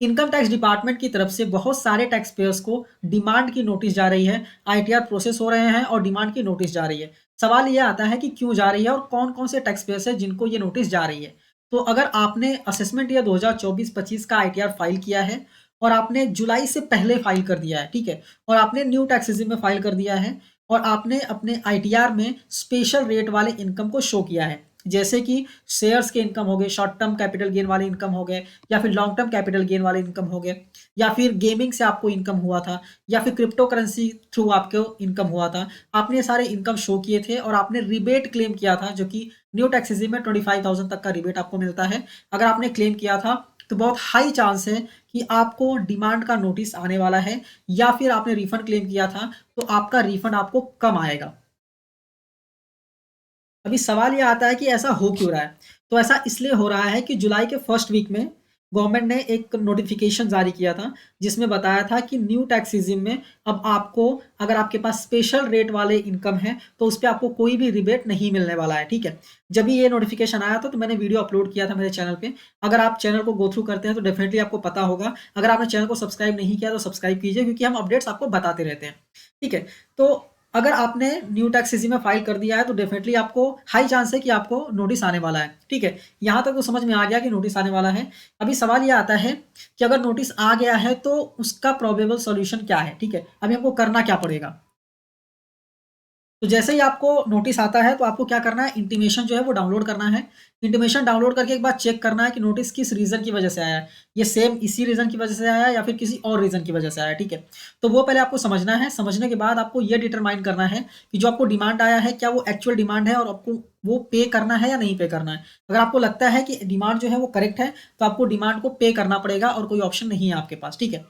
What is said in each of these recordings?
Income tax department की तरफ से बहुत सारे टैक्स पेयर्स को डिमांड की नोटिस जा रही है, आईटीआर प्रोसेस हो रहे हैं और डिमांड की नोटिस जा रही है। सवाल ये आता है कि क्यों जा रही है और कौन-कौन से टैक्स पेयर्स हैं जिनको ये नोटिस जा रही है। तो अगर आपने असेसमेंट ईयर 2024-25 का आईटीआर फाइल किया है और आपने जुलाई से पहले फाइल कर दिया है, ठीक है? और आपने न्यू टैक्स रेजिम में फाइल कर दिया है और आपने अपने आईटीआर में स्पेशल रेट वाले इनकम को शो किया है, जैसे कि शेयर्स के इनकम हो गए, शॉर्ट टर्म कैपिटल गेन वाले इनकम हो गए, या फिर लॉन्ग टर्म कैपिटल गेन वाले इनकम हो गए, या फिर गेमिंग से आपको इनकम हुआ था, या फिर क्रिप्टो करेंसी थ्रू आपको इनकम हुआ था। आपने ये सारे इनकम शो किए थे और आपने रिबेट क्लेम किया था, जो कि न्यू टैक्स रेजिम में 25,000 तक का रिबेट आपको मिलता है। अगर आपने क्लेम किया था तो बहुत हाई चांस है कि आपको डिमांड का नोटिस आने वाला है, या फिर आपने रिफंड क्लेम किया था तो आपका रिफंड आपको कम आएगा। अभी सवाल ये आता है कि ऐसा हो क्यों रहा है? तो ऐसा इसलिए हो रहा है कि जुलाई के फर्स्ट वीक में गवर्नमेंट ने एक नोटिफिकेशन जारी किया था, जिसमें बताया था कि न्यू टैक्स रेजिम में अब आपको, अगर आपके पास स्पेशल रेट वाले इनकम है, तो उस पे आपको कोई भी रिबेट नहीं मिलने वाला है, ठीक है? जब भी ये नोटिफिकेशन आया था तो मैंने वीडियो अपलोड किया था मेरे चैनल पे। अगर आप चैनल को गो थ्रू करते हैं तो डेफिनिटली आपको पता होगा। अगर आपने चैनल को सब्सक्राइब नहीं किया तो सब्सक्राइब कीजिए, क्योंकि हम अपडेट्स आपको बताते रहते हैं, ठीक है? तो अगर आपने न्यू टैक्स रेजिम में फाइल कर दिया है तो डेफिनेटली आपको हाई चांस है कि आपको नोटिस आने वाला है, ठीक है? यहाँ तक तो समझ में आ गया कि नोटिस आने वाला है। अभी सवाल ये आता है कि अगर नोटिस आ गया है तो उसका प्रोबेबल सॉल्यूशन क्या है, ठीक है? अभी हमको करना क्या पड़ेगा? तो जैसे ही आपको नोटिस आता है तो आपको क्या करना है, इंटीमेशन जो है वो डाउनलोड करना है। इंटीमेशन डाउनलोड करके एक बार चेक करना है कि नोटिस किस रीज़न की वजह से आया है। ये सेम इसी रीज़न की वजह से आया है या फिर किसी और रीज़न की वजह से आया है, ठीक है? तो वो पहले आपको समझना है। समझने के बाद आपको ये डिटरमाइन करना है कि जो आपको डिमांड आया है, क्या वो एक्चुअल डिमांड है और आपको वो पे करना है या नहीं पे करना है। अगर आपको लगता है कि डिमांड जो है वो करेक्ट है, तो आपको डिमांड को पे करना पड़ेगा और कोई ऑप्शन नहीं है आपके पास, ठीक है?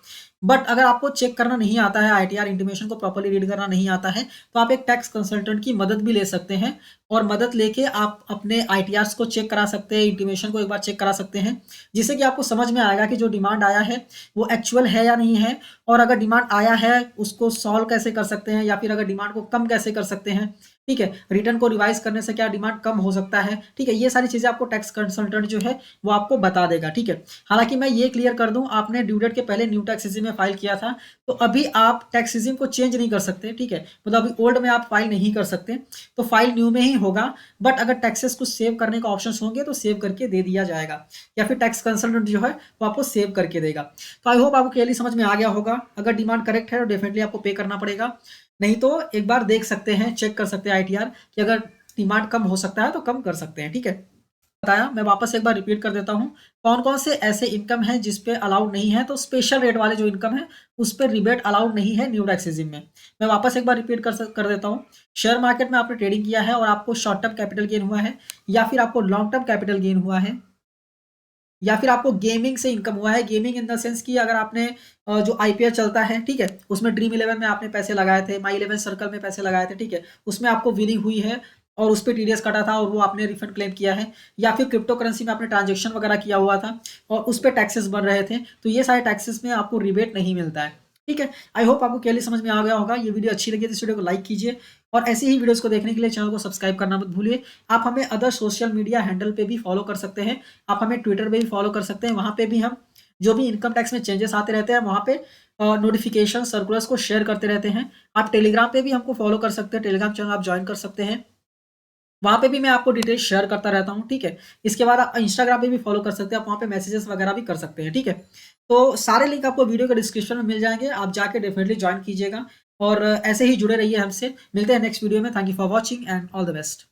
बट अगर आपको चेक करना नहीं आता है, आईटीआर इंटीमेशन को प्रॉपर्ली रीड करना नहीं आता है, तो आप एक टैक्स कंसल्टेंट की मदद भी ले सकते हैं और मदद लेके आप अपने आईटीआर्स को चेक करा सकते हैं, इंटीमेशन को एक बार चेक करा सकते हैं, जिससे कि आपको समझ में आएगा कि जो डिमांड आया है वो एक्चुअल है या नहीं है, और अगर डिमांड आया है उसको सॉल्व कैसे कर सकते हैं, या फिर अगर डिमांड को कम कैसे कर सकते हैं, ठीक है? रिटर्न को रिवाइज करने से क्या डिमांड कम हो सकता है, ठीक है? ये सारी चीज़ें आपको टैक्स कंसल्टेंट जो है वो आपको बता देगा, ठीक है? हालाँकि मैं ये क्लियर कर दूँ, आपने ड्यू डेट के पहले न्यू टैक्स रेजिम में फाइल किया था, तो अभी आप टैक्स रेजिम को चेंज नहीं कर सकते, ठीक है? मतलब अभी ओल्ड में आप फाइल नहीं कर सकते, तो फाइल न्यू में ही होगा। बट अगर टैक्सेस को सेव करने का ऑप्शंस होंगे तो सेव करके दे दिया जाएगा, या फिर टैक्स कंसल्टेंट जो है वो आपको सेव करके देगा। तो आई होप आपको क्लियरली समझ में आ गया होगा। अगर डिमांड करेक्ट है तो डेफिनेटली आपको पे करना पड़ेगा, नहीं तो एक बार देख सकते हैं, चेक कर सकते हैं आईटीआर कि अगर डिमांड कम हो सकता है तो कम कर सकते हैं, ठीक है? बताया, मैं वापस एक बार रिपीट कर देता हूँ। कौन-कौन से ऐसे इनकम हैं जिस पे अलाउड नहीं है, तो स्पेशल रेट वाले जो इनकम है, उस पे रिबेट अलाउड नहीं है न्यू टैक्स रेजिम में। मैं वापस एक बार रिपीट कर देता हूँ। शेयर मार्केट में आपने ट्रेडिंग किया है और आपको शॉर्ट टर्म कैपिटल गेन हुआ है, या फिर आपको लॉन्ग टर्म कैपिटल गेन हुआ है, या फिर आपको गेमिंग से इनकम हुआ है। गेमिंग इन द सेंस कि अगर आपने जो आईपीएल चलता है, ठीक है? उसमें ड्रीम इलेवन में आपने पैसे लगाए थे, माई इलेवन सर्कल में पैसे लगाए थे, ठीक है? उसमें आपको विनिंग हुई है और उस पे टीडीएस कटा था और वो आपने रिफंड क्लेम किया है, या फिर क्रिप्टो करेंसी में आपने ट्रांजेक्शन वगैरह किया हुआ था और उस पे टैक्सेस बन रहे थे, तो ये सारे टैक्सेस में आपको रिबेट नहीं मिलता है, ठीक है? आई होप आपको क्लियरली समझ में आ गया होगा। ये वीडियो अच्छी लगी तो इस वीडियो को लाइक कीजिए और ऐसी ही वीडियोस को देखने के लिए चैनल को सब्सक्राइब करना मत भूलिए। आप हमें अदर सोशल मीडिया हैंडल पे भी फॉलो कर सकते हैं। आप हमें ट्विटर पे भी फॉलो कर सकते हैं, वहाँ पे भी हम जो भी इनकम टैक्स में चेंजेस आते रहते हैं वहाँ पे नोटिफिकेशन सर्कुलर्स को शेयर करते रहते हैं। आप टेलीग्राम पे भी हमको फॉलो कर सकते हैं, टेलीग्राम चैनल आप ज्वाइन कर सकते हैं, वहाँ पे भी मैं आपको डिटेल्स शेयर करता रहता हूँ, ठीक है? इसके बाद आप इंस्टाग्राम पे भी फॉलो कर सकते हैं, आप वहाँ पे मैसेजेस वगैरह भी कर सकते हैं, ठीक है? तो सारे लिंक आपको वीडियो के डिस्क्रिप्शन में मिल जाएँगे, आप जाके डेफिनिटली जॉइन कीजिएगा और ऐसे ही जुड़े रहिए हमसे। मिलते हैं नेक्स्ट वीडियो में। Thank you for watching and all the best.